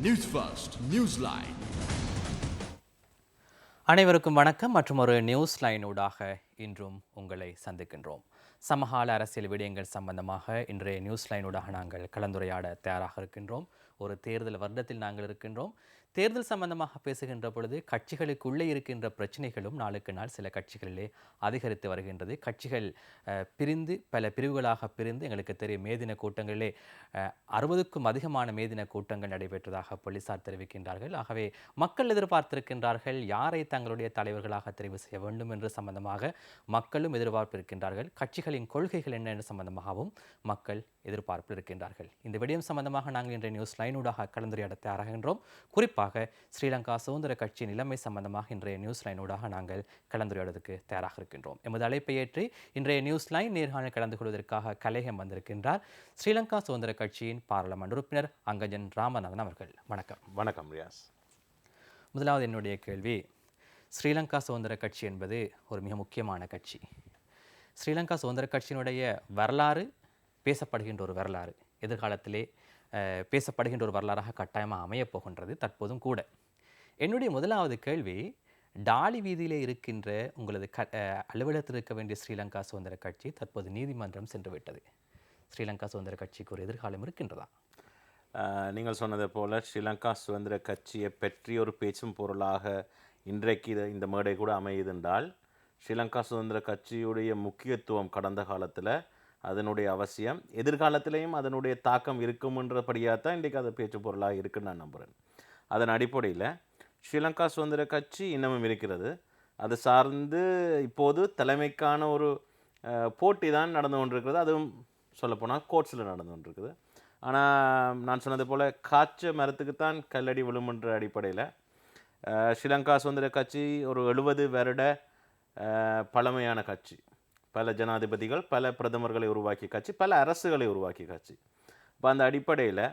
News first news line. அனைவருக்கும் வணக்கம். மற்றும் ஒரு நியூஸ் லைன் ஊடாக இன்றும் உங்களை சந்திக்கின்றோம். சமகால அரசியல் விடயங்கள் சம்பந்தமாக இன்றைய நியூஸ் லைன் ஊடாக நாங்கள் கலந்துரையாட தயாராக இருக்கின்றோம். ஒரு தேர்தல் வருடத்தில் நாங்கள் இருக்கின்றோம். தேர்தல் சம்பந்தமாக பேசுகின்ற பொழுது கட்சிகளுக்குள்ளே இருக்கின்ற பிரச்சனைகளும் நாளுக்கு நாள் சில கட்சிகளிலே அதிகரித்து வருகின்றது. கட்சிகள் பிரிந்து பல பிரிவுகளாக பிரிந்து எங்களுக்கு தெரியும் மேதின கூட்டங்களிலே 60க்கும் அதிகமான மேதின கூட்டங்கள் நடைபெற்றதாக போலீசார் தெரிவிக்கின்றார்கள். ஆகவே மக்கள் எதிர்பார்த்திருக்கின்றார்கள் யாரை தங்களுடைய தலைவர்களாக தெரிவு செய்ய வேண்டும் என்று சம்பந்தமாக மக்களும் எதிர்பார்ப்பு இருக்கின்றார்கள். கட்சிகளின் கொள்கைகள் என்ன என்று சம்பந்தமாகவும் மக்கள் எதிர்பார்ப்பில் இருக்கின்றார்கள். இந்த விடயம் சம்பந்தமாக நாங்கள் இன்றைய நியூஸ் லைனூடாக கலந்துரையாட தயாராகின்றோம். குறிப்பாக ஸ்ரீலங்கா சுதந்திர கட்சி நிலைமை சம்பந்தமாக இன்றைய நியூஸ் லைனூடாக நாங்கள் கலந்துரையாடுவதற்கு தயாராக இருக்கின்றோம். எமது அழைப்பை ஏற்றி இன்றைய நியூஸ் லைன் நேர்காணல் கலந்து கொள்வதற்காக கலையம் வந்திருக்கின்றார் ஸ்ரீலங்கா சுதந்திர கட்சியின் பாராளுமன்ற உறுப்பினர் அங்கஜன் ராமநாதன் அவர்கள். வணக்கம். வணக்கம் ரியாஸ். முதலாவது என்னுடைய கேள்வி, ஸ்ரீலங்கா சுதந்திர கட்சி என்பது ஒரு மிக முக்கியமான கட்சி. ஸ்ரீலங்கா சுதந்திர கட்சியினுடைய வரலாறு பேசப்படுகின்ற ஒரு வரலாறு, எதிர்காலத்திலே பேசப்படுகின்ற ஒரு வரலாறாக கட்டாயமாக அமையப் போகின்றது தற்போதும் கூட. என்னுடைய முதலாவது கேள்வி, டாலி வீதியிலே இருக்கின்ற உங்களது அலுவலகத்தில் இருக்க வேண்டிய ஸ்ரீலங்கா சுதந்திர கட்சி தற்போது நீதிமன்றம் சென்று விட்டது. ஸ்ரீலங்கா சுதந்திர கட்சிக்கு ஒரு எதிர்காலம் இருக்கின்றதா? நீங்கள் சொன்னது போல ஸ்ரீலங்கா சுதந்திர கட்சியை பற்றி ஒரு பேச்சும் பொருளாக இன்றைக்கு இந்த மேடை கூட அமையுதென்றால், ஸ்ரீலங்கா சுதந்திர கட்சியுடைய முக்கியத்துவம் கடந்த காலத்தில், அதனுடைய அவசியம் எதிர்காலத்திலையும் அதனுடைய தாக்கம் இருக்கும்ன்றபடியாக தான் இன்றைக்கு அது பேச்சு பொருளாக இருக்குன்னு நான் நம்புகிறேன். அதன் அடிப்படையில் ஸ்ரீலங்கா சுதந்திர கட்சி இன்னமும் இருக்கிறது. அது சார்ந்து இப்போது தலைமைக்கான ஒரு போட்டி தான் நடந்து கொண்டிருக்கிறது. அதுவும் சொல்லப்போனால் கோர்ட்ஸில் நடந்து கொண்டிருக்குது. ஆனால் நான் சொன்னது போல் காய்ச்ச மரத்துக்குத்தான் கல்லடி விழுமுன்ற அடிப்படையில் ஸ்ரீலங்கா சுதந்திர கட்சி ஒரு 70 வருட பழமையான கட்சி. பல ஜனாதிபதிகள், பல பிரதமர்களை உருவாக்கிய கட்சி, பல அரசுகளை உருவாக்கிய கட்சி. இப்போ அந்த அடிப்படையில்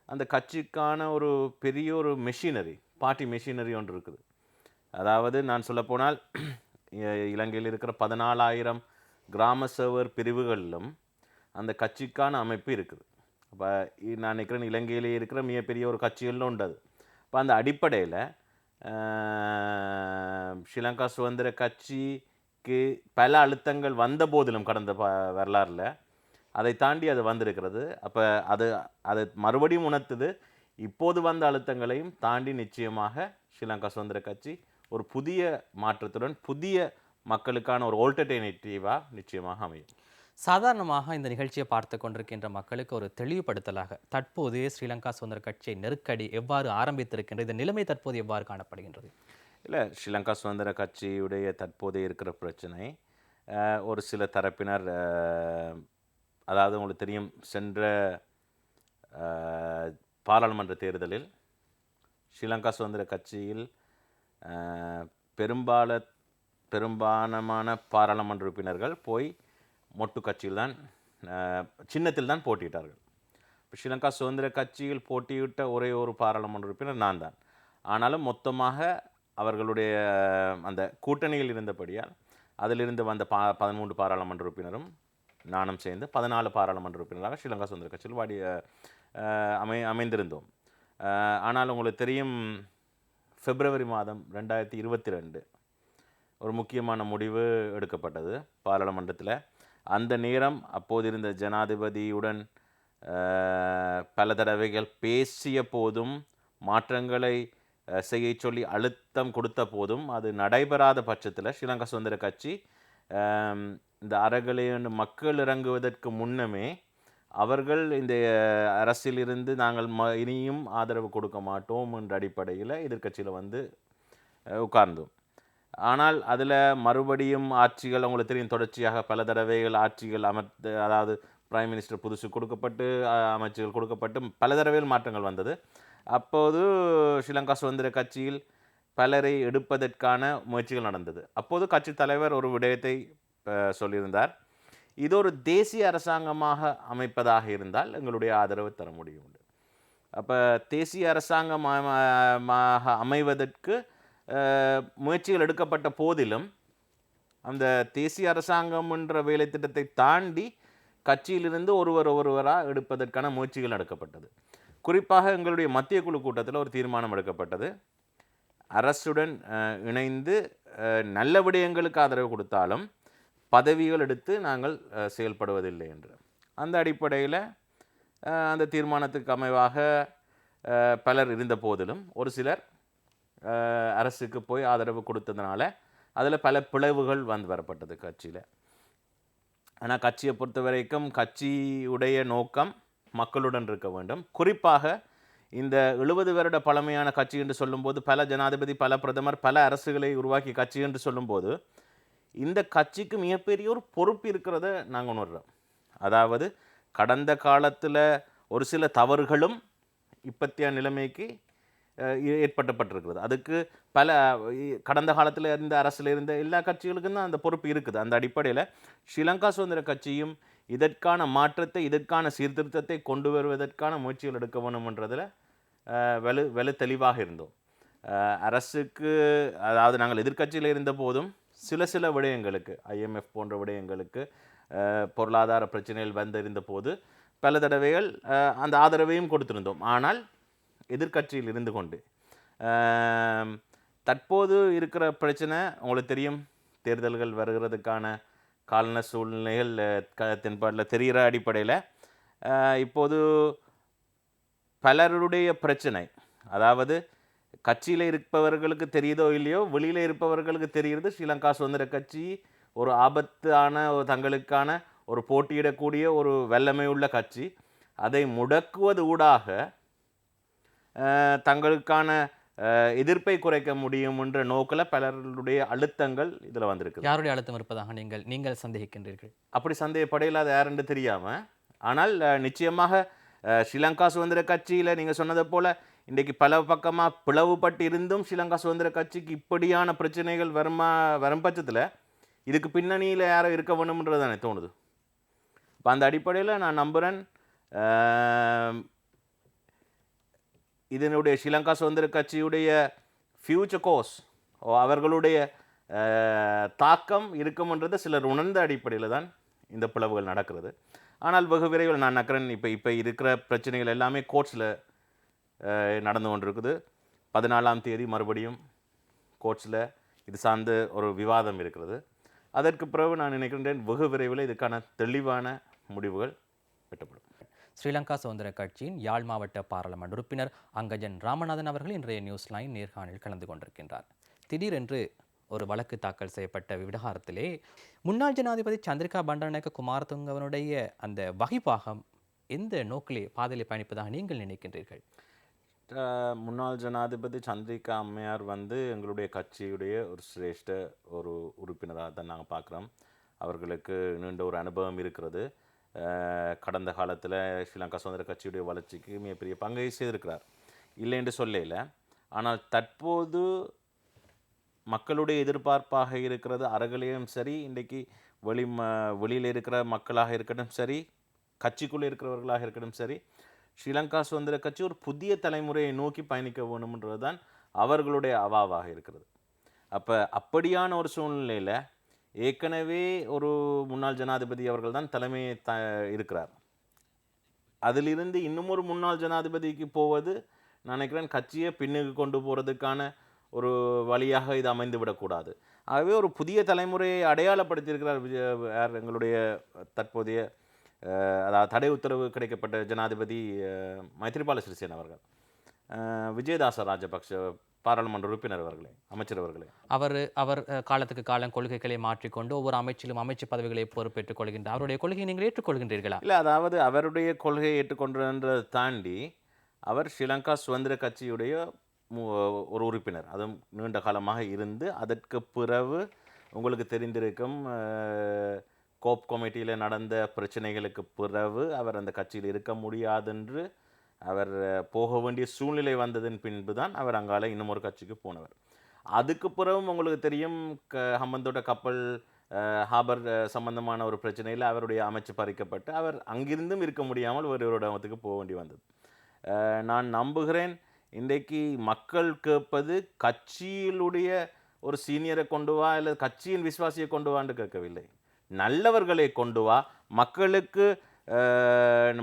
அந்த கட்சிக்கான ஒரு பெரிய ஒரு மெஷினரி, பார்ட்டி மெஷினரி ஒன்று இருக்குது. அதாவது நான் சொல்லப்போனால் இலங்கையில் இருக்கிற 14,000 கிராம சேவர் பிரிவுகளிலும் அந்த கட்சிக்கான அமைப்பு இருக்குது. அப்போ நான் நினைக்கிறேன் இலங்கையிலே இருக்கிற மிகப்பெரிய ஒரு கட்சிகளில் உண்டு அது. இப்போ அந்த அடிப்படையில் ஸ்ரீலங்கா சுதந்திர கட்சிக்கு பல அழுத்தங்கள் வந்த போதிலும் கடந்த வரலாறில் அதை தாண்டி அது வந்திருக்கிறது. அப்போ அது மறுபடியும் உணர்த்துது, இப்போது வந்த அழுத்தங்களையும் தாண்டி நிச்சயமாக ஸ்ரீலங்கா சுதந்திர கட்சி ஒரு புதிய மாற்றத்துடன் புதிய மக்களுக்கான ஒரு ஆல்டர்னேட்டிவாக நிச்சயமாக அமையும். சாதாரணமாக இந்த நிகழ்ச்சியை பார்த்து கொண்டிருக்கின்ற மக்களுக்கு ஒரு தெளிவுபடுத்தலாக தற்போது ஸ்ரீலங்கா சுதந்திர கட்சியை நெருக்கடி எவ்வாறு ஆரம்பித்திருக்கின்றது, இந்த நிலைமை தற்போது எவ்வாறு காணப்படுகின்றது? இல்லை, ஸ்ரீலங்கா சுதந்திர கட்சியுடைய தற்போது இருக்கிற பிரச்சனை, ஒரு சில தரப்பினர், அதாவது உங்களுக்கு தெரியும், சென்ற பாராளுமன்ற தேர்தலில் ஸ்ரீலங்கா சுதந்திர கட்சியில் பெரும்பாலான பாராளுமன்ற உறுப்பினர்கள் போய் மொட்டு கட்சியில் தான் சின்னத்தில் தான் போட்டியிட்டார்கள். இப்போ ஸ்ரீலங்கா சுதந்திர கட்சியில் போட்டியிட்ட ஒரே ஒரு பாராளுமன்ற உறுப்பினர் நான் தான். ஆனாலும் மொத்தமாக அவர்களுடைய அந்த கூட்டணியில் இருந்தபடியால் அதிலிருந்து வந்த 13 பாராளுமன்ற உறுப்பினரும் நானும் சேர்ந்து 14 பாராளுமன்ற உறுப்பினராக ஸ்ரீலங்கா சுதந்திர கட்சியில் அமைந்திருந்தோம். ஆனால் உங்களுக்கு தெரியும், பிப்ரவரி மாதம் 2022 ஒரு முக்கியமான முடிவு எடுக்கப்பட்டது பாராளுமன்றத்தில். அந்த நேரம் அப்போது இருந்த ஜனாதிபதியுடன் பல தடவைகள் பேசிய போதும், மாற்றங்களை செய்ய சொல்லி அழுத்தம் கொடுத்த போதும், அது நடைபெறாத பட்சத்தில் ஸ்ரீலங்கா சுதந்திர கட்சி இந்த அறகலையன் மக்கள் இறங்குவதற்கு முன்னமே அவர்கள் இந்த அரசிலிருந்து நாங்கள் இனியும் ஆதரவு கொடுக்க மாட்டோம் என்ற அடிப்படையில் எதிர்கட்சியில் வந்து உட்கார்ந்தோம். ஆனால் அதில் மறுபடியும் ஆட்சிகள் உங்களுக்கு தெரியும், தொடர்ச்சியாக பல தடவைகள் ஆட்சிகள் அதாவது பிரைம் மினிஸ்டர் புதுசு கொடுக்கப்பட்டு, அமைச்சர்கள் கொடுக்கப்பட்டு பல தடவைகள் மாற்றங்கள் வந்தது. அப்போது ஸ்ரீலங்கா சுதந்திர கட்சியில் பலரை எடுப்பதற்கான முயற்சிகள் நடந்தது. அப்போது கட்சி தலைவர் ஒரு விடயத்தை சொல்லியிருந்தார், இது ஒரு தேசிய அரசாங்கமாக அமைப்பதாக இருந்தால் எங்களுடைய ஆதரவு தர முடியும். அப்போ தேசிய அரசாங்கமாக அமைவதற்கு முயற்சிகள் எடுக்கப்பட்ட போதிலும் அந்த தேசிய அரசாங்கம் என்ற வேலை திட்டத்தை தாண்டி கட்சியிலிருந்து ஒருவராக எடுப்பதற்கான முயற்சிகள் நடக்கப்பட்டது. குறிப்பாக எங்களுடைய மத்திய குழு கூட்டத்தில் ஒரு தீர்மானம் எடுக்கப்பட்டது. அரசுடன் இணைந்து நல்ல விடயங்களுக்கு ஆதரவு கொடுத்தாலும் பதவிகள் எடுத்து நாங்கள் செயல்படுவதில்லை என்று. அந்த அடிப்படையில் அந்த தீர்மானத்துக்கு அமைவாக பலர் இருந்த போதிலும் ஒரு சிலர் அரசுக்கு போய் ஆதரவு கொடுத்ததுனால அதில் பல பிளவுகள் வரப்பட்டது கட்சியில். ஆனால் கட்சியை பொறுத்த வரைக்கும் கட்சியுடைய நோக்கம் மக்களுடன் இருக்க வேண்டும். குறிப்பாக இந்த 70 வருட பழமையான கட்சி என்று சொல்லும்போது பல ஜனாதிபதி, பல பிரதமர், பல அரசுகளை உருவாக்கி கட்சி என்று சொல்லும்போது இந்த கட்சிக்கு மிகப்பெரிய ஒரு பொறுப்பு இருக்கிறத நாங்கள் உணர்கிறோம். அதாவது கடந்த காலத்தில் ஒரு சில தவறுகளும் இப்பத்திய நிலைமைக்கு ஏற்பட்டப்பட்டிருக்கிறது. அதுக்கு பல கடந்த காலத்தில் இருந்த அரசில் இருந்த எல்லா கட்சிகளுக்கும் தான் அந்த பொறுப்பு இருக்குது. அந்த அடிப்படையில் ஸ்ரீலங்கா சுதந்திர கட்சியும் இதற்கான மாற்றத்தை, இதற்கான சீர்திருத்தத்தை கொண்டு வருவதற்கான முயற்சிகள் எடுக்க வேணும்ன்றதில் வெகு தெளிவாக இருந்தோம். அரசுக்கு, அதாவது நாங்கள் எதிர்க்கட்சியில் இருந்த போதும் சில விடயங்களுக்கு, IMF போன்ற விடயங்களுக்கு, பொருளாதார பிரச்சனைகள் வந்திருந்த போது பல தடவைகள் அந்த ஆதரவையும் கொடுத்திருந்தோம். ஆனால் எதிர்க்கட்சியில் இருந்து கொண்டு தற்போது இருக்கிற பிரச்சனை உங்களுக்கு தெரியும். தேர்தல்கள் வருகிறதுக்கான காலன சூழ்நிலைகள் தென்பாட்டில் தெரிகிற அடிப்படையில் இப்போது பலருடைய பிரச்சனை, அதாவது கட்சியில் இருப்பவர்களுக்கு தெரியுதோ இல்லையோ, வெளியில் இருப்பவர்களுக்கு தெரிகிறது ஸ்ரீலங்கா சுதந்திர கட்சி ஒரு ஆபத்தான ஒரு தங்களுக்கான ஒரு போட்டியிடக்கூடிய ஒரு வல்லமை உள்ள கட்சி. அதை முடக்குவது ஊடாக தங்களுக்கான எதிர்ப்பை குறைக்க முடியும் என்ற நோக்கில் பலருடைய அழுத்தங்கள் இதில் வந்திருக்கு. யாருடைய அழுத்தம் இருப்பதாக நீங்கள் சந்தேகிக்கின்றீர்கள்? அப்படி சந்தேகப்படையில்லாத யாருன்னு தெரியாமல், ஆனால் நிச்சயமாக ஸ்ரீலங்கா சுதந்திர கட்சியில் நீங்கள் சொன்னதை போல் இன்றைக்கு பல பக்கமாக பிளவுபட்டு இருந்தும் ஸ்ரீலங்கா சுதந்திர கட்சிக்கு இப்படியான பிரச்சனைகள் வரும் பட்சத்தில் இதுக்கு பின்னணியில் யாரோ இருக்க வேணும்ன்றது தானே தோணுது. இப்போ அந்த அடிப்படையில் நான் நம்புகிறேன் இதனுடைய ஸ்ரீலங்கா சுதந்திர கட்சியுடைய ஃபியூச்சர் கோர்ஸ், அவர்களுடைய தாக்கம் இருக்கும்ன்றது சிலர் உணர்ந்த அடிப்படையில் தான் இந்த பிளவுகள் நடக்கிறது. ஆனால் வெகு விரைவில் நான் நக்கறேன் இப்போ இருக்கிற பிரச்சனைகள் எல்லாமே கோர்ட்ஸில் நடந்து கொண்டிருக்குது. 14ஆம் தேதி மறுபடியும் கோர்ட்ஸில் இது சார்ந்து ஒரு விவாதம் இருக்கிறது. அதற்கு பிறகு நான் நினைக்கின்றேன் வெகு விரைவில் இதுக்கான தெளிவான முடிவுகள் எட்டப்படும். ஸ்ரீலங்கா சுதந்திர கட்சியின் யாழ் மாவட்ட பாராளுமன்ற உறுப்பினர் அங்கஜன் ராமநாதன் அவர்கள் இன்றைய நியூஸ் லைன் நேர்காணலில் கலந்து கொண்டிருக்கின்றார். திடீரென்று ஒரு வழக்கு தாக்கல் செய்யப்பட்ட விவகாரத்திலே முன்னாள் ஜனாதிபதி சந்திரிகா பண்டாரநாயக்க குமாரதுங்கவனுடைய அந்த வகிபாகம் எந்த நோக்கிலே பாதையிலே பயணிப்பதாக நீங்கள் நினைக்கின்றீர்கள்? முன்னாள் ஜனாதிபதி சந்திரிகா அம்மையார் எங்களுடைய கட்சியுடைய ஒரு சிரேஷ்ட ஒரு உறுப்பினராக தான் நாங்கள் பார்க்குறோம். அவர்களுக்கு நீண்ட ஒரு அனுபவம் இருக்கிறது. கடந்த காலத்தில் ஸ்ரீலங்கா சுதந்திர கட்சியுடைய வளர்ச்சிக்கு மிகப்பெரிய பங்கை செய்திருக்கிறார், இல்லை என்று சொல்லல. ஆனால் தற்போது மக்களுடைய எதிர்பார்ப்பாக இருக்கிறது அறகலையும் சரி, இன்றைக்கு வெளியில் இருக்கிற மக்களாக இருக்கட்டும் சரி, கட்சிக்குள்ளே இருக்கிறவர்களாக இருக்கட்டும் சரி, ஸ்ரீலங்கா சுதந்திர கட்சி ஒரு புதிய தலைமுறையை நோக்கி பயணிக்க வேணும்ன்றது தான் அவர்களுடைய அவாவாக இருக்கிறது. அப்படியான ஒரு சூழ்நிலையில் ஏற்கனவே ஒரு முன்னாள் ஜனாதிபதி அவர்கள் தான் தலைமையை இருக்கிறார். அதிலிருந்து இன்னும் ஒரு முன்னாள் ஜனாதிபதிக்கு போவது நான் நினைக்கிறேன் கட்சியை பின்னுக்கு கொண்டு போகிறதுக்கான ஒரு வழியாக இது அமைந்து விடக்கூடாது. ஆகவே ஒரு புதிய தலைமுறையை அடையாளப்படுத்தியிருக்கிறார் எங்களுடைய தற்போதைய அதாவது தடை உத்தரவு கிடைக்கப்பட்ட ஜனாதிபதி மைத்ரிபால சிறிசேன அவர்கள். விஜயதாச ராஜபக்ஷ பாராளுமன்ற உறுப்பினர் அவர்களே, அமைச்சர் அவர்களே, அவர் காலத்துக்கு காலம் கொள்கைகளை மாற்றிக்கொண்டு ஒவ்வொரு அமைச்சிலும் அமைச்சு பதவிகளை பொறுப்பேற்றுக் கொள்கின்றார். அவருடைய கொள்கையை நீங்கள் ஏற்றுக்கொள்கின்றீர்களா? இல்லை, அதாவது அவருடைய கொள்கையை ஏற்றுக்கொண்டதை தாண்டி அவர் ஸ்ரீலங்கா சுதந்திர கட்சியுடைய ஒரு உறுப்பினர், அதுவும் நீண்ட காலமாக இருந்து அதற்கு பிறகு உங்களுக்கு தெரிந்திருக்கும் கோப் கமிட்டியில் நடந்த பிரச்சனைகளுக்கு பிறகு அவர் அந்த கட்சியில் இருக்க முடியாதென்று அவர் போக வேண்டிய சூழ்நிலை வந்ததன் பின்பு தான் அவர் அங்கால இன்னும் ஒரு கட்சிக்கு போனவர். அதுக்கு பிறகும் உங்களுக்கு தெரியும் ஹம்பந்தோட்ட கப்பல் ஹாபர் சம்பந்தமான ஒரு பிரச்சனையில் அவருடைய அமைச்சு பறிக்கப்பட்டு அவர் அங்கிருந்தும் இருக்க முடியாமல் ஒரு இடத்துக்கு போக வேண்டி வந்தது. நான் நம்புகிறேன் இன்றைக்கு மக்கள் கேட்பது கட்சியிலுடைய ஒரு சீனியரை கொண்டு வா இல்லை கட்சியின் விசுவாசியை கொண்டு வான்னு கேட்கவில்லை, நல்லவர்களை கொண்டு வா, மக்களுக்கு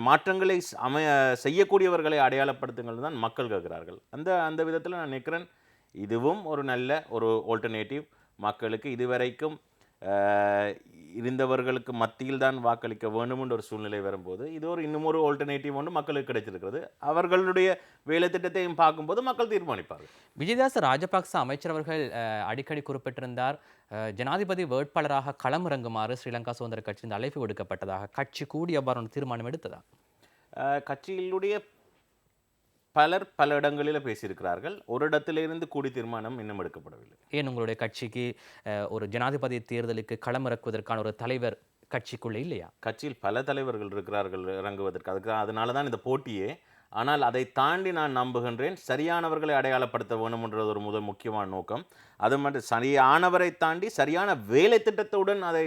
மாற்றங்களை செய்யக்கூடியவர்களை அடையாளப்படுத்துங்கள் தான் மக்கள் கேட்கிறார்கள். அந்த விதத்தில் நான் நினைக்கிறேன் இதுவும் ஒரு நல்ல ஒரு ஆல்டர்னேட்டிவ். மக்களுக்கு இதுவரைக்கும் இருந்தவர்களுக்கு மத்தியில் தான் வாக்களிக்க வேண்டும் என்ற ஒரு சூழ்நிலை வரும்போது இது இன்னும் ஒரு ஆல்டர்னேட்டிவ் ஒன்று மக்களுக்கு கிடைச்சிருக்கிறது. அவர்களுடைய வேலை திட்டத்தையும் பார்க்கும்போது மக்கள் தீர்மானிப்பார்கள். விஜயதாச ராஜபக்ச அமைச்சர் அவர்கள் அடிக்கடி குறிப்பிட்டிருந்தார், ஜனாதிபதி வேட்பாளராக களமிறங்குமாறு ஸ்ரீலங்கா சுதந்திர கட்சியின் அழைப்பு விடுக்கப்பட்டதாக. கட்சி கூடி அவ்வாறு தீர்மானம் எடுத்ததா? கட்சியினுடைய பலர் பல இடங்களில் பேசியிருக்கிறார்கள். ஒரு இடத்திலிருந்து கூடி தீர்மானம் இன்னும் எடுக்கப்படவில்லை. ஏன் உங்களுடைய கட்சிக்கு ஒரு ஜனாதிபதி தேர்தலுக்கு களமிறக்குவதற்கான ஒரு தலைவர் கட்சிக்குள்ளே இல்லையா? கட்சியில் பல தலைவர்கள் இருக்கிறார்கள் இறங்குவதற்கு. அதனால தான் இந்த போட்டியே. ஆனால் அதை தாண்டி நான் நம்புகின்றேன் சரியானவர்களை அடையாளப்படுத்த வேணும்ன்றது ஒரு முக்கியமான நோக்கம். அது மட்டும் சரியானவரை தாண்டி சரியான வேலை திட்டத்துடன் அதை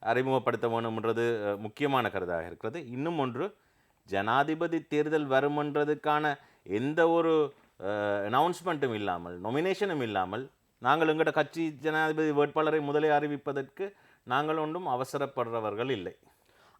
அறிமுகப்படுத்த வேணும்ன்றது முக்கியமான கருத்தாக இருக்கிறது. இன்னும் ஒன்று, ஜனாதிபதி தேர்தல் வருமென்றதுக்கான எந்த ஒரு அனௌன்ஸ்மெண்ட்டும் இல்லாமல், நொமினேஷனும் இல்லாமல் நாங்கள் எங்களோட கட்சி ஜனாதிபதி வேட்பாளரை முதலே அறிவிப்பதற்கு நாங்கள் ஒன்றும் அவசரப்படுறவர்கள் இல்லை.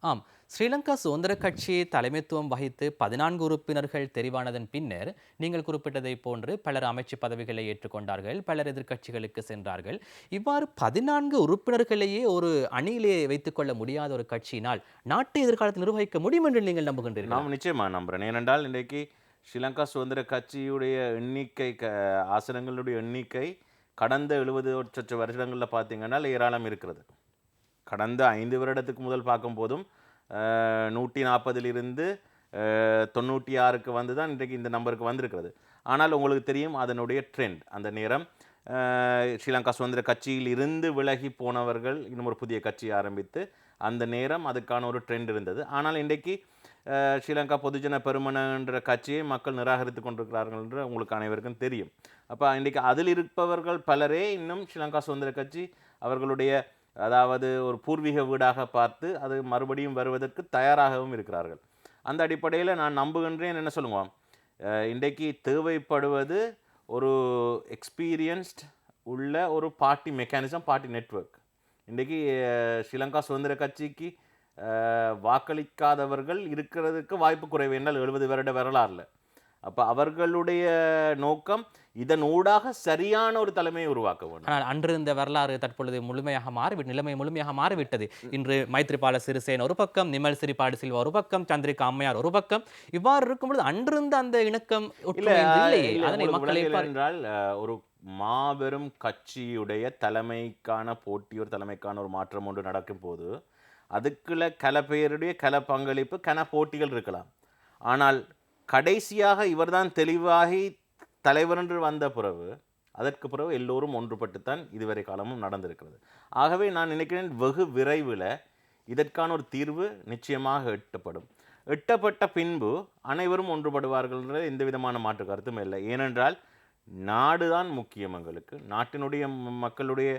ஆம், ஸ்ரீலங்கா சுதந்திர கட்சி தலைமைத்துவம் வகித்து 14 உறுப்பினர்கள் தெரிவானதன் பின்னர் நீங்கள் குறிப்பிட்டதை போன்று பலர் அமைச்சு பதவிகளை ஏற்றுக்கொண்டார்கள், பலர் எதிர்க்கட்சிகளுக்கு சென்றார்கள். இவ்வாறு 14 உறுப்பினர்களையே ஒரு அணியிலே வைத்துக் கொள்ள முடியாத ஒரு கட்சியினால் நாட்டை எதிர்காலத்தில் நிர்வகிக்க முடியும் என்று நீங்கள் நம்புகின்றீர்கள்? நான் நிச்சயமாக நம்புகிறேன். ஏனென்றால் இன்றைக்கு ஸ்ரீலங்கா சுதந்திர கட்சியுடைய எண்ணிக்கை, ஆசனங்களுடைய எண்ணிக்கை கடந்த 70 வருடங்களில் பார்த்தீங்கன்னா ஏராளம் இருக்கிறது. கடந்த 5 வருடத்துக்கு முதல் பார்க்கும்போதும் 140 96க்கு வந்து தான் இன்றைக்கு இந்த நம்பருக்கு வந்திருக்கிறது. ஆனால் உங்களுக்கு தெரியும் அதனுடைய ட்ரெண்ட். அந்த நேரம் ஸ்ரீலங்கா சுதந்திர கட்சியில் இருந்து விலகி போனவர்கள் இன்னும் ஒரு புதிய கட்சி ஆரம்பித்து அந்த நேரம் அதுக்கான ஒரு ட்ரெண்ட் இருந்தது. ஆனால் இன்றைக்கு ஸ்ரீலங்கா பொதுஜன பெருமன என்ற கட்சியை மக்கள் நிராகரித்து கொண்டிருக்கிறார்கள் என்று உங்களுக்கு அனைவருக்கும் தெரியும். அப்போ இன்றைக்கு அதில் இருப்பவர்கள் பலரே இன்னும் ஸ்ரீலங்கா சுதந்திர கட்சி அவர்களுடைய அதாவது ஒரு பூர்வீக வீடாக பார்த்து அது மறுபடியும் வருவதற்கு தயாராகவும் இருக்கிறார்கள். அந்த அடிப்படையில் நான் நம்புகின்றேன். என்ன சொல்லுவோம், இன்றைக்கு தேவைப்படுவது ஒரு எக்ஸ்பீரியன்ஸ்ட் உள்ள ஒரு பார்ட்டி மெக்கானிசம், பார்ட்டி நெட்வொர்க். இன்றைக்கு ஸ்ரீலங்கா சுதந்திர கட்சிக்கு வாக்களிக்காதவர்கள் இருக்கிறதுக்கு வாய்ப்பு குறைவு. என்னால் 70 வருட வரலாறுல. அப்போ அவர்களுடைய நோக்கம் இதன் ஊடாக சரியான ஒரு தலைமையை உருவாக்க வேண்டும். ஆனால் அன்று இந்த வரலாறு தற்பொழுது முழுமையாக நிலைமை முழுமையாக மாறிவிட்டது. இன்று மைத்ரிபால சிறிசேன ஒரு பக்கம், நிமல் சிறிபாடு சில்வா ஒரு பக்கம், சந்திரிகா அம்மையார் ஒரு பக்கம். இவ்வாறு இருக்கும்பொழுது அன்றிருந்த அந்த இணக்கம் என்றால் ஒரு மாபெரும் கட்சியுடைய தலைமைக்கான போட்டி, ஒரு தலைமைக்கான ஒரு மாற்றம் ஒன்று நடக்கும் போது அதுக்குள்ள கல பேருடைய கல பங்களிப்பு, கன போட்டிகள் இருக்கலாம். ஆனால் கடைசியாக இவர்தான் தெளிவாகி தலைவர் என்று வந்த பிறகு அதற்கு பிறகு எல்லோரும் ஒன்றுபட்டுத்தான் இதுவரை காலமும் நடந்திருக்கிறது. ஆகவே நான் நினைக்கிறேன் வெகு விரைவில் இதற்கான ஒரு தீர்வு நிச்சயமாக எட்டப்பட்ட பின்பு அனைவரும் ஒன்றுபடுவார்கள் என்ற எந்த விதமான மாற்று கருத்தும் இல்லை. ஏனென்றால் நாடு தான் முக்கியம். எங்களுக்கு நாட்டினுடைய மக்களுடைய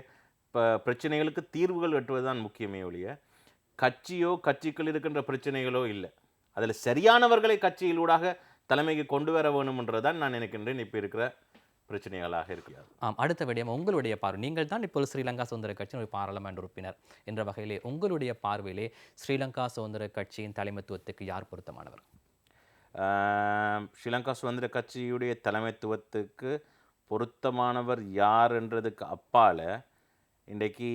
பிரச்சனைகளுக்கு தீர்வுகள் எட்டுவதுதான் முக்கியமே ஒழிய கட்சியோ கட்சிக்குள் இருக்கின்ற பிரச்சனைகளோ இல்லை. அதில் சரியானவர்களை கட்சியிலூடாக தலைமைக்கு கொண்டு வர வேணும்ன்றதான் நான் நினைக்கின்றேன் இப்போ இருக்கிற பிரச்சனைகளாக இருக்கிறது. அடுத்த விடயம் உங்களுடைய பார்வை. நீங்கள் தான் இப்போது ஸ்ரீலங்கா சுதந்திர கட்சியின் ஒரு பாராளுமன்ற உறுப்பினர் என்ற வகையிலே உங்களுடைய பார்வையிலே ஸ்ரீலங்கா சுதந்திர கட்சியின் தலைமைத்துவத்துக்கு யார் பொருத்தமானவர்? ஸ்ரீலங்கா சுதந்திர கட்சியுடைய தலைமைத்துவத்துக்கு பொருத்தமானவர் யார் என்றதுக்கு அப்பால் இன்றைக்கு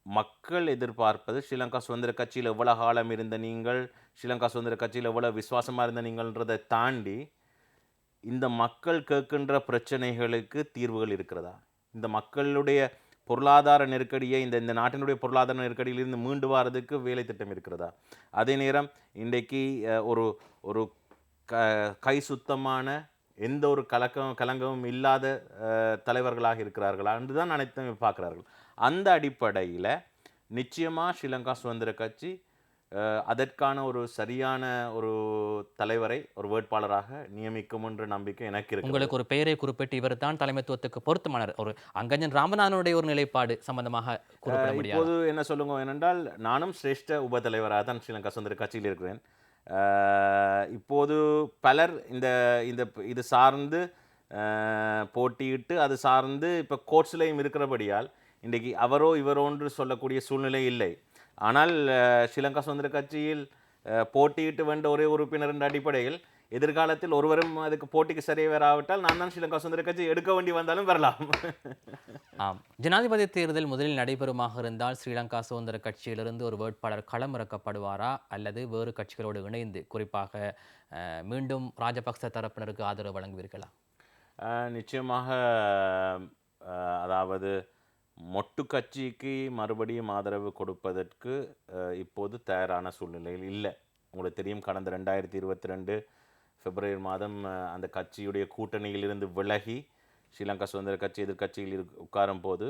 மக்கள் எதிர்பார்ப்பது ஸ்ரீலங்கா சுதந்திர கட்சியில் எவ்வளோ காலம் இருந்த நீங்கள், ஸ்ரீலங்கா சுதந்திர கட்சியில் எவ்வளோ விசுவாசமாக இருந்த நீங்கள்ன்றதை தாண்டி இந்த மக்கள் கேட்கின்ற பிரச்சனைகளுக்கு தீர்வுகள் இருக்கிறதா? இந்த மக்களுடைய பொருளாதார நெருக்கடியை, இந்த நாட்டினுடைய பொருளாதார நெருக்கடியிலிருந்து மீண்டு வாரதுக்கு வேலை திட்டம் இருக்கிறதா? அதே நேரம் இன்றைக்கு ஒரு ஒரு கை சுத்தமான எந்த ஒரு கலங்கமும் இல்லாத தலைவர்களாக இருக்கிறார்களா என்று தான் அனைத்தும் பார்க்குறார்கள். அந்த அடிப்படையில் நிச்சயமாக ஸ்ரீலங்கா சுதந்திர கட்சி அதற்கான ஒரு சரியான ஒரு தலைவரை, ஒரு வேட்பாளராக நியமிக்கும் என்ற நம்பிக்கை எனக்கு இருக்கு. உங்களுக்கு ஒரு பெயரை குறிப்பிட்டு இவர் தான் தலைமைத்துவத்துக்கு பொருத்தமானவர், ஒரு அங்கஜன் ராமநாதனுடைய ஒரு நிலைப்பாடு சம்பந்தமாக குறிப்பிட முடியாது? இப்போது என்ன சொல்லுங்க ஏனென்றால் நானும் சிரேஷ்ட உபதலைவராக தான் ஸ்ரீலங்கா சுதந்திர கட்சியில் இருக்கிறேன். இப்போது பலர் இது சார்ந்து போட்டியிட்டு அது சார்ந்து இப்போ கோர்ட்ஸ்லையும் இருக்கிறபடியால் இன்றைக்கு அவரோ இவரோன்று சொல்லக்கூடிய சூழ்நிலை இல்லை. ஆனால் ஸ்ரீலங்கா சுதந்திர கட்சியில் போட்டியிட்டு வென்ற ஒரே உறுப்பினர் என்ற அடிப்படையில் எதிர்காலத்தில் ஒருவரும் அதுக்கு போட்டிக்கு சரியாக வராவிட்டால் நான் தான் ஸ்ரீலங்கா சுதந்திர கட்சி எடுக்க வேண்டி வந்தாலும் வரலாம். ஆம், ஜனாதிபதி தேர்தல் முதலில் நடைபெறுமாக இருந்தால் ஸ்ரீலங்கா சுதந்திர கட்சியிலிருந்து ஒரு வேட்பாளர் களமிறக்கப்படுவாரா அல்லது வேறு கட்சிகளோடு இணைந்து குறிப்பாக மீண்டும் ராஜபக்ச தரப்பினருக்கு ஆதரவு வழங்குவீர்களா? நிச்சயமாக அதாவது மொட்டு கட்சிக்கு மறுபடியும் ஆதரவு கொடுப்பதற்கு இப்போது தயாரான சூழ்நிலையில் இல்லை. உங்களுக்கு தெரியும், கடந்த 2022 பிப்ரவரி மாதம் அந்த கட்சியுடைய கூட்டணியிலிருந்து விலகி ஸ்ரீலங்கா சுதந்திர கட்சி எதிர்கட்சியில் உட்காரும் போது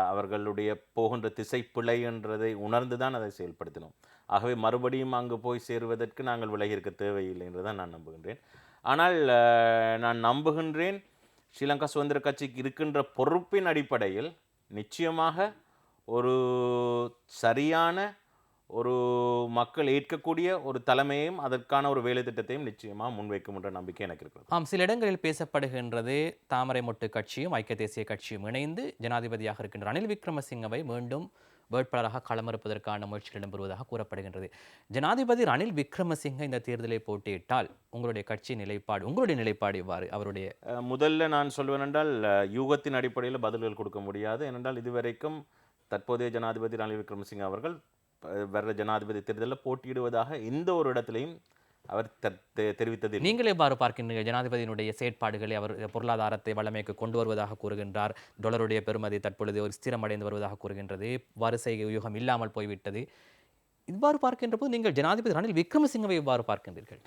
அவர்களுடைய போகின்ற திசை பிழை என்றதை உணர்ந்து தான் அதை செயல்படுத்தினோம். ஆகவே மறுபடியும் அங்கு போய் சேருவதற்கு நாங்கள் விலகி இருக்க தேவையில்லை என்று தான் நான் நம்புகின்றேன். ஆனால் நான் நம்புகின்றேன் ஸ்ரீலங்கா சுதந்திர கட்சிக்கு இருக்கின்ற பொறுப்பின் அடிப்படையில் நிச்சயமாக ஒரு சரியான ஒரு மக்கள் ஏற்கக்கூடிய ஒரு தலைமையையும் அதற்கான ஒரு வேலை திட்டத்தையும் நிச்சயமாக முன்வைக்கும் என்ற நம்பிக்கை எனக்கு இருக்கிறது. ஆம், சில இடங்களில் பேசப்படுகின்றது தாமரை மொட்டு கட்சியும் ஐக்கிய தேசிய கட்சியும் இணைந்து ஜனாதிபதியாக இருக்கின்ற ரணில் விக்ரமசிங்கவை மீண்டும் வேட்பாளராக களமிறப்பதற்கான முயற்சிகள் இடம்பெறுவதாக கூறப்படுகின்றது. ஜனாதிபதி ரணில் விக்ரமசிங்க இந்த தேர்தலை போட்டியிட்டால் உங்களுடைய கட்சி நிலைப்பாடு, உங்களுடைய நிலைப்பாடு இவ்வாறு? அவருடைய முதல்ல நான் சொல்வேன் என்றால் யூகத்தின் அடிப்படையில் பதில்கள் கொடுக்க முடியாது. ஏனென்றால் இதுவரைக்கும் தற்போதைய ஜனாதிபதி ரணில் விக்ரமசிங்க அவர்கள் வர்ற ஜனாதிபதி தேர்தலில் போட்டியிடுவதாக எந்த ஒரு இடத்திலையும் அவர் தெரிவித்தது. நீங்கள் எவ்வாறு பார்க்கின்றீர்கள் ஜனாதிபதியினுடைய செயற்பாடுகளை? அவர் பொருளாதாரத்தை வளமைக்கு கொண்டு வருவதாக கூறுகின்றார். டாலருடைய பெறுமதி தற்பொழுது ஒரு ஸ்திரமடைந்து வருவதாக கூறுகின்றது. வரிசை யூகம் இல்லாமல் போய்விட்டது. இவ்வாறு பார்க்கின்ற போது நீங்கள் ஜனாதிபதி ரணில் விக்ரமசிங்கவை இவ்வாறு பார்க்கின்றீர்கள்?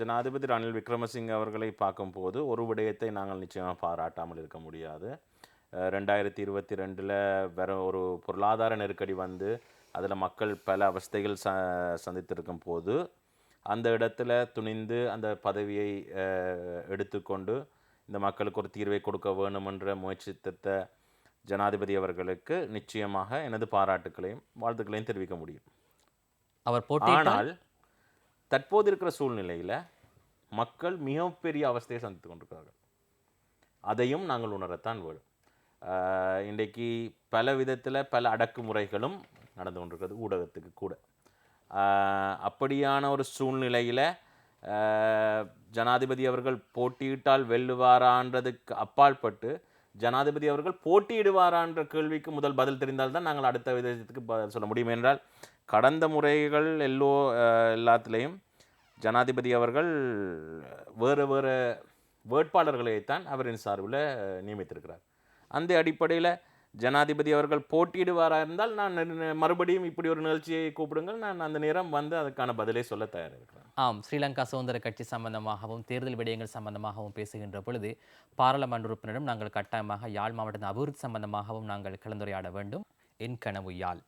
ஜனாதிபதி ரணில் விக்ரமசிங்க அவர்களை பார்க்கும்போது ஒரு விடயத்தை நாங்கள் நிச்சயமாக பாராட்டாமல் இருக்க முடியாது. 2022 வேற ஒரு பொருளாதார நெருக்கடி வந்து அதில் மக்கள் பல அவஸ்தைகள் சந்தித்திருக்கும் போது அந்த இடத்துல துணிந்து அந்த பதவியை எடுத்துக்கொண்டு இந்த மக்களுக்கு ஒரு தீர்வை கொடுக்க வேணும் என்ற முயற்சித்த ஜனாதிபதி அவர்களுக்கு நிச்சயமாக எனது பாராட்டுக்களையும் வாழ்த்துக்களையும் தெரிவிக்க முடியும். ஆனால் தற்போது இருக்கிற சூழ்நிலையில் மக்கள் மிகப்பெரிய அவஸ்தையை சந்தித்து கொண்டிருக்கிறார்கள். அதையும் நாங்கள் உணரத்தான் வேணும். இன்றைக்கு பல விதத்தில் பல அடக்குமுறைகளும் நடந்து கொண்டிருக்கிறது, ஊடகத்துக்கு கூட. அப்படியான ஒரு சூழ்நிலையில் ஜனாதிபதி அவர்கள் போட்டியிட்டால் வெல்லுவாரான்றதுக்கு அப்பாற்பட்டு ஜனாதிபதி அவர்கள் போட்டியிடுவாரான்ற கேள்விக்கு முதல் பதில் தெரிந்தால்தான் நாங்கள் அடுத்த விதத்துக்கு பதில் சொல்ல முடியும். என்றால் கடந்த முறைகள் எல்லாத்துலேயும் ஜனாதிபதி அவர்கள் வேறு வேறு வேட்பாளர்களைத்தான் அவரின் சார்பில் நியமித்திருக்கிறார். அந்த அடிப்படையில் ஜனாதிபதி அவர்கள் போட்டியிடுவாராக இருந்தால் நான் மறுபடியும் இப்படி ஒரு நிகழ்ச்சியை கூப்பிடுங்கள், நான் அந்த நேரம் வந்து அதுக்கான பதிலை சொல்ல தயாராக இருக்கிறேன். ஆம், ஸ்ரீலங்கா சுதந்திர கட்சி சம்பந்தமாகவும் தேர்தல் விடயங்கள் சம்பந்தமாகவும் பேசுகின்ற பொழுது பாராளுமன்ற உறுப்பினரிடம் நாங்கள் கட்டாயமாக யாழ் மாவட்டத்தின் அபிவிருத்தி சம்பந்தமாகவும் நாங்கள் கலந்துரையாட வேண்டும். என் கனவு யாழ்.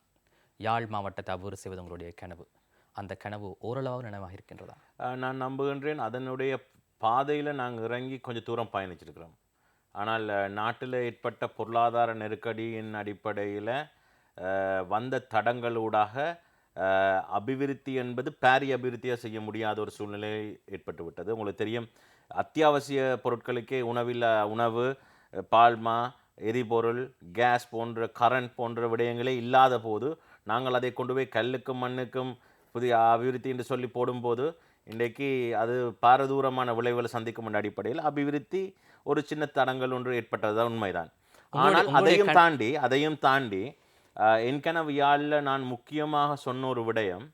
யாழ் மாவட்டத்தை அபிவிருத்தி செய்வது உங்களுடைய கனவு. அந்த கனவு ஓரளவு நினைவாக இருக்கின்றதா? நான் நம்புகின்றேன். அதனுடைய பாதையில் நாங்கள் இறங்கி கொஞ்சம் தூரம் பயணிச்சிருக்கிறோம். ஆனால் நாட்டில் ஏற்பட்ட பொருளாதார நெருக்கடியின் அடிப்படையில் வந்த தடங்களூடாக அபிவிருத்தி என்பது பாரிய அபிவிருத்தியாக செய்ய முடியாத ஒரு சூழ்நிலை ஏற்பட்டு விட்டது. உங்களுக்கு தெரியும், அத்தியாவசிய பொருட்களுக்கே உணவு, பால்மா, எரிபொருள், கேஸ் போன்ற கரண்ட் போன்ற விடயங்களே இல்லாத போது நாங்கள் அதை கொண்டு போய் கல்லுக்கும் மண்ணுக்கும் புதிய அபிவிருத்தி என்று சொல்லி போடும்போது இன்றைக்கு அது பாரதூரமான விளைவுகளை சந்திக்கும் அடிப்படையில் அபிவிருத்தி ஒரு சின்ன தடங்கள் ஒன்று ஏற்பட்டது உண்மைதான். ஆனால் அதையும் தாண்டி என் கனவு யாழில் நான் முக்கியமாக சொன்ன ஒரு விடயம்,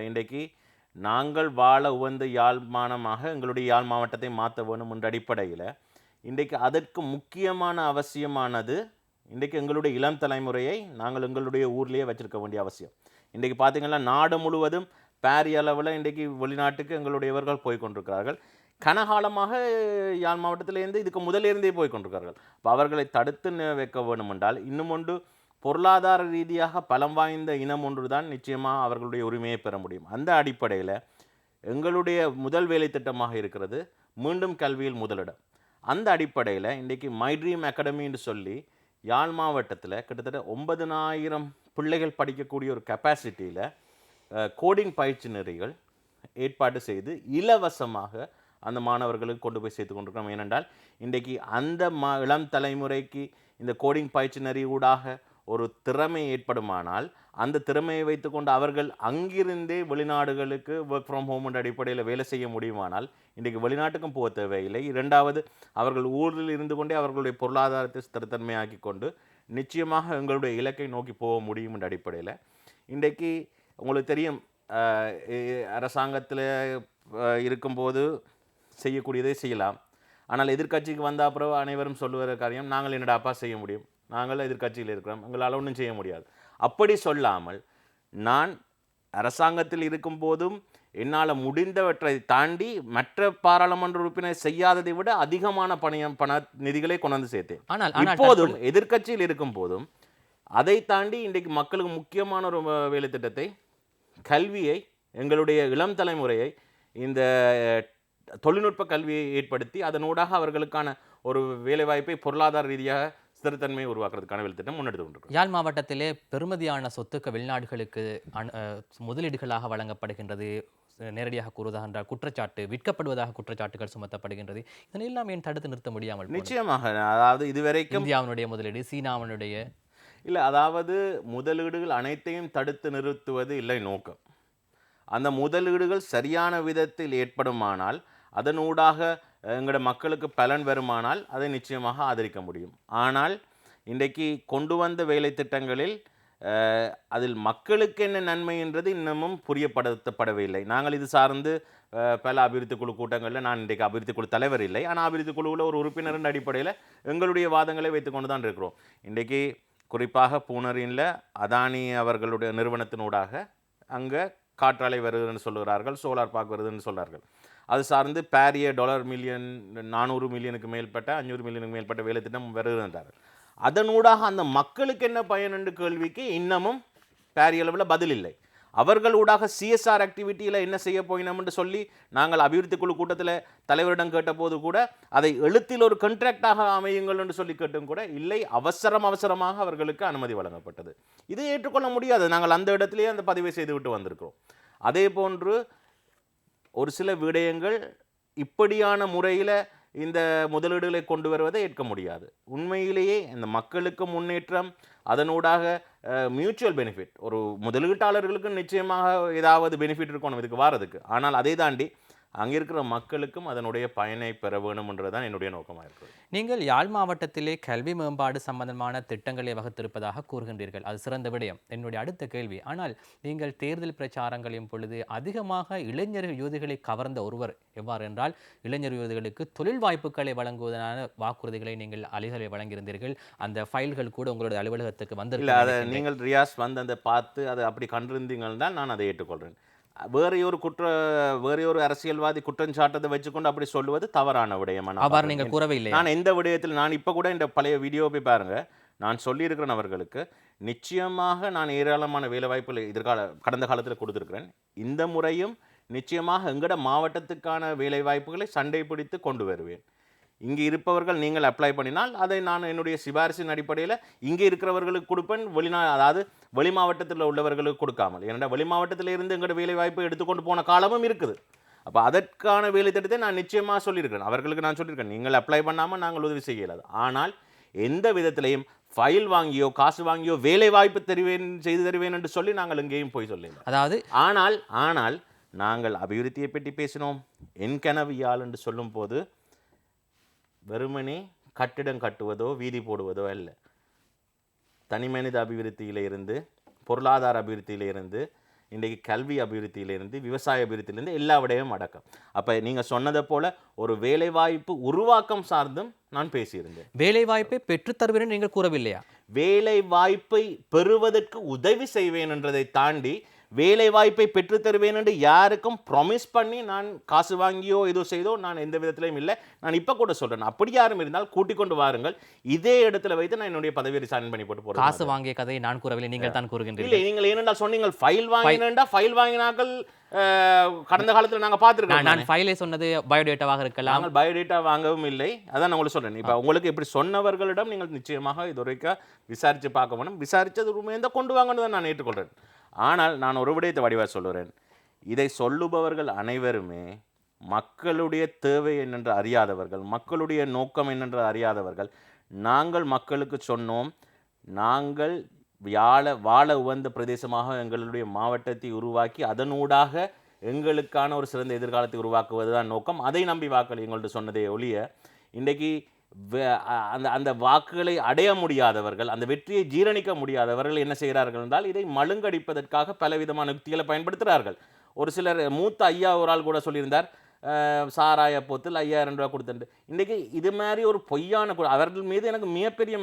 இன்றைக்கு நாங்கள் வாழ உவந்த யாழ்மானமாக எங்களுடைய யாழ் மாவட்டத்தை மாற்ற வேணும் என்ற அடிப்படையில் இன்றைக்கு அதற்கு முக்கியமான அவசியமானது இன்றைக்கு எங்களுடைய இளம் தலைமுறையை நாங்கள் எங்களுடைய ஊர்லேயே வச்சிருக்க வேண்டிய அவசியம். இன்றைக்கு பார்த்தீங்கன்னா நாடு முழுவதும் பாரிய அளவில் இன்றைக்கு வெளிநாட்டுக்கு எங்களுடையவர்கள் போய் கொண்டிருக்கிறார்கள். கனகாலமாக யாழ் மாவட்டத்திலேருந்து இதுக்கு முதலிருந்தே போய் கொண்டிருக்கிறார்கள். இப்போ அவர்களை தடுத்து வைக்க வேண்டும் என்றால் இன்னும் ஒன்று பொருளாதார ரீதியாக பலம் வாய்ந்த இனம் ஒன்று தான் நிச்சயமாக அவர்களுடைய உரிமையை பெற முடியும். அந்த அடிப்படையில் எங்களுடைய முதல் வேலை திட்டமாக இருக்கிறது மீண்டும் கல்வியில் முதலிடம். அந்த அடிப்படையில் இன்றைக்கு மை ட்ரீம் அகாடமின்னு சொல்லி யாழ் மாவட்டத்தில் கிட்டத்தட்ட 9,000 பிள்ளைகள் படிக்கக்கூடிய ஒரு கெப்பாசிட்டியில் கோடிங் பயிற்சி நெறிகள் ஏற்பாடு செய்து இலவசமாக அந்த மாணவர்களுக்கு கொண்டு போய் சேர்த்து கொண்டிருக்கிறோம். ஏனென்றால் இன்றைக்கு அந்த இளம் தலைமுறைக்கு இந்த கோடிங் பயிற்சி நெறி ஊடாக ஒரு திறமை ஏற்படுமானால் அந்த திறமையை வைத்துக்கொண்டு அவர்கள் அங்கிருந்தே வெளிநாடுகளுக்கு ஒர்க் ஃப்ரம் ஹோம் என்ற அடிப்படையில் வேலை செய்ய முடியுமானால் இன்றைக்கு வெளிநாட்டுக்கும் போக தேவையில்லை. இரண்டாவது, அவர்கள் ஊரில் இருந்து கொண்டே அவர்களுடைய பொருளாதாரத்தை ஸ்திரத்தன்மையாக்கி கொண்டு நிச்சயமாக எங்களுடைய இலக்கை நோக்கி போக முடியும் என்ற அடிப்படையில் இன்றைக்கு உங்களுக்கு தெரியும், அரசாங்கத்தில் இருக்கும்போது செய்யக்கூடியதை செய்யலாம். ஆனால் எதிர்க்கட்சிக்கு வந்த அப்புறம் அனைவரும் சொல்லுகிற காரியம், நாங்கள் என்னடாப்பா செய்ய முடியும், நாங்கள் எதிர்க்கட்சியில் இருக்கிறோம், எங்களால் ஒன்றும் செய்ய முடியாது. அப்படி சொல்லாமல் நான் அரசாங்கத்தில் இருக்கும்போதும் என்னால் முடிந்தவற்றை தாண்டி மற்ற பாராளுமன்ற உறுப்பினர் செய்யாததை விட அதிகமான பண நிதிகளை கொண்டு சேர்த்தேன். இப்போதும் எதிர்க்கட்சியில் இருக்கும் போதும் அதை தாண்டி இன்றைக்கு மக்களுக்கு முக்கியமான ஒரு வேலை திட்டத்தை, கல்வியை, எங்களுடைய இளம் தலைமுறையை இந்த தொழில்நுட்ப கல்வியை ஏற்படுத்தி அதனூடாக அவர்களுக்கான ஒரு வேலைவாய்ப்பை பொருளாதார ரீதியாக ஸ்திரத்தன்மையை உருவாக்குறதுக்கான வேலை திட்டம் முன்னெடுத்து கொண்டிருக்கிறோம். யாழ் மாவட்டத்திலே பெருமதியான சொத்துக்கள் வெளிநாடுகளுக்கு முதலீடுகளாக வழங்கப்படுகின்றது. நேரடியாக கூறுவதாக என்றால் குற்றச்சாட்டு, விற்கப்படுவதாக குற்றச்சாட்டுகள் சுமத்தப்படுகின்றது. இதனெல்லாம் ஏன் தடுத்து நிறுத்த முடியாமல்? நிச்சயமாக, அதாவது இதுவரைக்கும் இந்தியாவினுடைய முதலீடு, சீனாவினுடைய இல்லை, அதாவது முதலீடுகள் அனைத்தையும் தடுத்து நிறுத்துவது இல்லை நோக்கம். அந்த முதலீடுகள் சரியான விதத்தில் ஏற்படுமானால், அதனூடாக எங்களோட மக்களுக்கு பலன் வருமானால் அதை நிச்சயமாக ஆதரிக்க முடியும். ஆனால் இன்றைக்கு கொண்டு வந்த வேலை திட்டங்களில் அதில் மக்களுக்கு என்ன நன்மை என்றது இன்னமும் புரியப்படுத்தப்படவில்லை. நாங்கள் இது சார்ந்து பல அபிவிருத்தி குழு கூட்டங்களில், நான் இன்றைக்கு அபிவிருத்தி குழு தலைவர் இல்லை, ஆனால் அபிவிருத்தி குழுவில் ஒரு உறுப்பினரின் அடிப்படையில் எங்களுடைய வாதங்களை வைத்துக்கொண்டு தான் இருக்கிறோம். இன்றைக்கு குறிப்பாக பூனரின்ல அதானி அவர்களுடைய நிறுவனத்தினூடாக அங்கே காற்றாலை வருதுன்னு சொல்லுகிறார்கள், சோலார் பார்க் வருதுன்னு சொல்கிறார்கள். அது சார்ந்து பாரிய $1 400 மில்லியனுக்கு மேற்பட்ட 500 மில்லியனுக்கு மேற்பட்ட வேலை திட்டம் வருகின்றார்கள். அதனூடாக அந்த மக்களுக்கு என்ன பயன் என்று கேள்விக்கு இன்னமும் பாரிய அளவில் பதில் இல்லை. அவர்களூடாக சிஎஸ்ஆர் ஆக்டிவிட்டியில் என்ன செய்ய போயினோம் என்று சொல்லி நாங்கள் அபிவிருத்தி குழு கூட்டத்தில் தலைவரிடம் கேட்டபோது கூட அதை எழுத்தில் ஒரு கண்ட்ராக்டாக அமையுங்கள் என்று சொல்லி கேட்டும் கூட இல்லை, அவசரமாக அவர்களுக்கு அனுமதி வழங்கப்பட்டது. இது ஏற்றுக்கொள்ள முடியாது. நாங்கள் அந்த இடத்திலேயே அந்த பதிவை செய்துவிட்டு வந்திருக்கிறோம். அதே போன்று ஒரு சில விடயங்கள் இப்படியான முறையில் இந்த முதலீடுகளை கொண்டு வருவதை ஏற்க முடியாது. உண்மையிலேயே இந்த மக்களுக்கு முன்னேற்றம், அதனூடாக மியூச்சுவல் பெனிஃபிட், ஒரு முதலீட்டாளர்களுக்கு நிச்சயமாக ஏதாவது பெனிஃபிட் இருக்கணும் இதுக்கு வாரதுக்கு. ஆனால் அதை தாண்டி அங்கே இருக்கிற மக்களுக்கும் அதனுடைய பயனை பெற வேணும்ன்றதுதான் என்னுடைய நோக்கமாக இருக்குது. நீங்கள் யாழ் மாவட்டத்திலே கல்வி மேம்பாடு சம்பந்தமான திட்டங்களை வகுத்திருப்பதாக கூறுகின்றீர்கள். அது சிறந்த விடயம். என்னுடைய அடுத்த கேள்வி, ஆனால் நீங்கள் தேர்தல் பிரச்சாரங்களின் பொழுது அதிகமாக இளைஞர் யுவதிகளை கவர்ந்த ஒருவர் எவ்வாறு என்றால், இளைஞர் யுவதிகளுக்கு தொழில் வாய்ப்புகளை வழங்குவதனான வாக்குறுதிகளை நீங்கள் அலிகளை வழங்கியிருந்தீர்கள். அந்த ஃபைல்கள் கூட உங்களுடைய அலுவலகத்துக்கு வந்திருக்கு. அதை நீங்கள் ரியாஸ் வந்து அந்த பார்த்து அதை அப்படி கண்டிருந்தீங்கள் தான் நான் அதை ஏற்றுக்கொள்கிறேன். வேற ஒரு அரசியல்வாதி குற்றம் சாட்டத்தை வச்சுக்கொண்டு அப்படி சொல்லுவது தவறான விடயமான. நீங்கள் கூறவே இல்லை. நான் எந்த விடயத்தில், நான் இப்போ கூட இந்த பழைய வீடியோ போய் பாருங்க, நான் சொல்லியிருக்கிறேன் அவர்களுக்கு நிச்சயமாக நான் ஏராளமான வேலை வாய்ப்புகளை கடந்த காலத்தில் கொடுத்துருக்கிறேன். இந்த முறையும் நிச்சயமாக எங்கட மாவட்டத்துக்கான வேலை வாய்ப்புகளை சண்டை பிடித்து கொண்டு வருவேன். இங்கே இருப்பவர்கள் நீங்கள் அப்ளை பண்ணினால் அதை நான் என்னுடைய சிபாரிசின் அடிப்படையில் இங்கே இருக்கிறவர்களுக்கு கொடுப்பேன், அதாவது வெளி மாவட்டத்தில் உள்ளவர்களுக்கு கொடுக்காமல். ஏன்னா வெளி மாவட்டத்தில் இருந்து எங்களோட வேலை வாய்ப்பை எடுத்துக்கொண்டு போன காலமும் இருக்குது. அப்போ அதற்கான வேலை திட்டத்தை நான் நிச்சயமாக சொல்லியிருக்கிறேன். அவர்களுக்கு நான் சொல்லியிருக்கேன், நீங்கள் அப்ளை பண்ணாமல் நாங்கள் உதவி செய்யலாது. ஆனால் எந்த விதத்திலையும் ஃபைல் வாங்கியோ காசு வாங்கியோ வேலை வாய்ப்பு செய்து தருவேன் என்று சொல்லி நாங்கள் எங்கேயும் போய் சொல்லலாம். அதாவது ஆனால் நாங்கள் அபிவிருத்தியை பற்றி பேசினோம். என் கனவு யாழ் என்று சொல்லும் போது வெறுமனே கட்டிடம் கட்டுவதோ வீதி போடுவதோ அல்ல. தனிமனித அபிவிருத்தியிலிருந்து, பொருளாதார அபிவிருத்தியிலிருந்து, இன்றைக்கு கல்வி அபிவிருத்தியிலிருந்து, விவசாய அபிவிருத்தியிலிருந்து எல்லா விடையும் அடக்கம். அப்போ நீங்கள் சொன்னதை போல ஒரு வேலைவாய்ப்பு உருவாக்கம் சார்ந்தும் நான் பேசியிருந்தேன். வேலைவாய்ப்பை பெற்றுத்தருவேன் நீங்கள் கூறவில்லையா? வேலை வாய்ப்பை பெறுவதற்கு உதவி செய்வேன் என்றதை தாண்டி வேலை வாய்ப்பை பெற்றுத்தருவேன் என்று யாருக்கும் ப்ராமிஸ் பண்ணி நான் காசு வாங்கியோ ஏதோ செய்தோ நான் எந்த விதத்திலையும் இல்லை. நான் இப்போ கூட சொல்கிறேன், அப்படி யாரும் இருந்தால் கூட்டிக் கொண்டு வாருங்கள், இதே இடத்துல வைத்து நான் என்னுடைய பதவியை ரிசைன் பண்ணி போட்டு போகிறேன். காசு வாங்கிய கதையை நான் கூறவில்லை, நீங்கள் தான் கூறுகின்றீர்கள். இல்லை, நீங்கள் ஏனென்றால் சொன்னீங்கள் ஃபைல் வாங்கினா, ஃபைல் வாங்கினாக்கள் கடந்த காலத்தில் நாங்கள் பார்த்துருக்கோம். நான் ஃபைலை சொன்னது பயோடேட்டாவாக இருக்கலாம். நாங்கள் பயோடேட்டா வாங்கவும் இல்லை. அதான் நான் உங்களுக்கு சொல்கிறேன். இப்போ உங்களுக்கு இப்படி சொன்னவர்களிடம் நீங்கள் நிச்சயமாக இது வரைக்கும் விசாரித்து பார்க்க வேணும். விசாரித்தது உண்மையாக கொண்டு வாங்கன்னு தான் நான் ஏற்றுக்கொள்கிறேன். ஆனால் நான் ஒரு விடயத்தை வடிவாக சொல்லுறேன், இதை சொல்லுபவர்கள் அனைவருமே மக்களுடைய தேவை என்னென்று அறியாதவர்கள், மக்களுடைய நோக்கம் என்னென்று அறியாதவர்கள். நாங்கள் மக்களுக்கு சொன்னோம், நாங்கள் வாழ உகந்த பிரதேசமாக எங்களுடைய மாவட்டத்தை உருவாக்கி அதனூடாக எங்களுக்கான ஒரு சிறந்த எதிர்காலத்தை உருவாக்குவது தான் நோக்கம். அதை நம்பி வாக்களியுங்கள்ட்டு சொன்னதே ஒழிய இன்றைக்கு அந்த வாக்குகளை அடைய முடியாதவர்கள், அந்த வெற்றியை ஜீரணிக்க முடியாதவர்கள் என்ன செய்கிறார்கள் என்றால் இதை மழுங்கடிப்பதற்காக பலவிதமான யுக்திகளை பயன்படுத்துகிறார்கள். ஒரு சிலர் மூத்த ஐயா ஒரு ஆள் கூட சொல்லியிருந்தார், சாராய போத்தில் 5000 ரூபா கொடுத்துட்டு. இன்றைக்கி இது மாதிரி ஒரு பொய்யான அவர்கள் மீது எனக்கு மிகப்பெரிய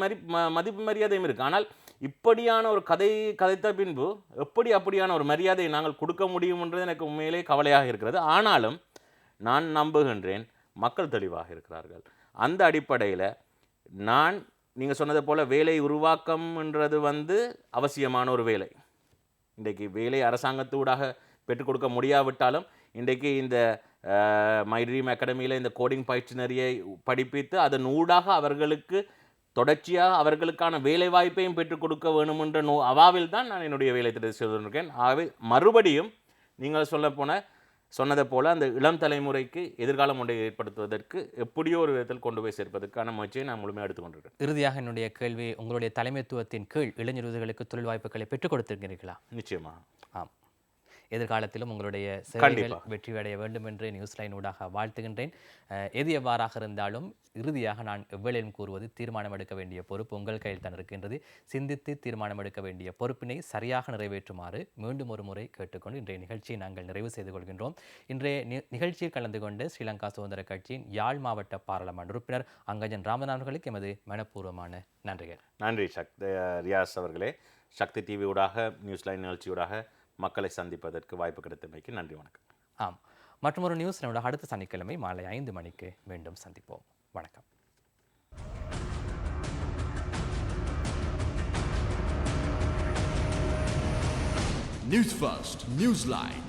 மதிப்பு மரியாதையும் இருக்குது. ஆனால் இப்படியான ஒரு கதைத்த பின்பு எப்படி அப்படியான ஒரு மரியாதையை நாங்கள் கொடுக்க முடியும்ன்றது எனக்கு உண்மையிலே கவலையாக இருக்கிறது. ஆனாலும் நான் நம்புகின்றேன் மக்கள் தெளிவாக இருக்கிறார்கள். அந்த அடிப்படையில் நீங்கள் சொன்னது போல் வேலை உருவாக்கம்ன்றது அவசியமான ஒரு வேலை. இன்றைக்கு வேலை அரசாங்கத்தூடாக பெற்றுக் கொடுக்க முடியாவிட்டாலும் இன்றைக்கு இந்த மை ட்ரீம் அகாடமியில் இந்த கோடிங் பயிற்சினரியை படிப்பித்து அதன் ஊடாக அவர்களுக்கு தொடர்ச்சியாக அவர்களுக்கான வேலை வாய்ப்பையும் பெற்றுக் கொடுக்க வேணுமென்ற அவாவில் தான் நான் என்னுடைய வேலை திட்டத்தை செய்திருக்கேன். ஆகவே மறுபடியும் நீங்கள் சொன்னதை போல் அந்த இளம் தலைமுறைக்கு எதிர்காலம் ஒன்றை ஏற்படுத்துவதற்கு எப்படியோ ஒரு விதத்தில் கொண்டு போய் சேர்ப்பதற்கான முயற்சியை நான் முழுமையாக எடுத்துக்கொண்டிருக்கேன். இறுதியாக என்னுடைய கேள்வி, உங்களுடைய தலைமைத்துவத்தின் கீழ் இளைஞர்களுக்கு தொழில் வாய்ப்புகளை பெற்றுக் கொடுத்திருக்கிறீர்களா? நிச்சயமாக. ஆம். எதிர்காலத்திலும் உங்களுடைய சேவைகள் வெற்றி அடைய வேண்டும் என்று நியூஸ்லைன் ஊடாக வாழ்த்துகின்றேன். எது எவ்வாறாக இருந்தாலும் இறுதியாக நான் எவ்வளவு கூறுவது, தீர்மானம் எடுக்க வேண்டிய பொறுப்பு உங்கள் கையில் தான் இருக்கின்றது. சிந்தித்து தீர்மானம் எடுக்க வேண்டிய பொறுப்பினை சரியாக நிறைவேற்றுமாறு மீண்டும் ஒரு முறை கேட்டுக்கொண்டு இன்றைய நிகழ்ச்சியை நாங்கள் நிறைவு செய்து கொள்கின்றோம். இன்றைய நிகழ்ச்சியில் கலந்து கொண்டு ஸ்ரீலங்கா சுதந்திர கட்சியின் யாழ் மாவட்ட பாராளுமன்ற உறுப்பினர் அங்கஜன் ராமன் அவர்களுக்கு எமது மனப்பூர்வமான நன்றிகள். நன்றி ரியாஸ் அவர்களே. சக்தி டிவி ஊடாக நியூஸ்லைன் நிகழ்ச்சியூடாக மக்களை சந்திப்பதற்கு வாய்ப்பு கிடைத்தமைக்கு நன்றி, வணக்கம். ஆம், மற்றொரு நியூஸ் அடுத்த சனிக்கிழமை மாலை 5 மணிக்கு மீண்டும் சந்திப்போம். வணக்கம். News First, Newsline.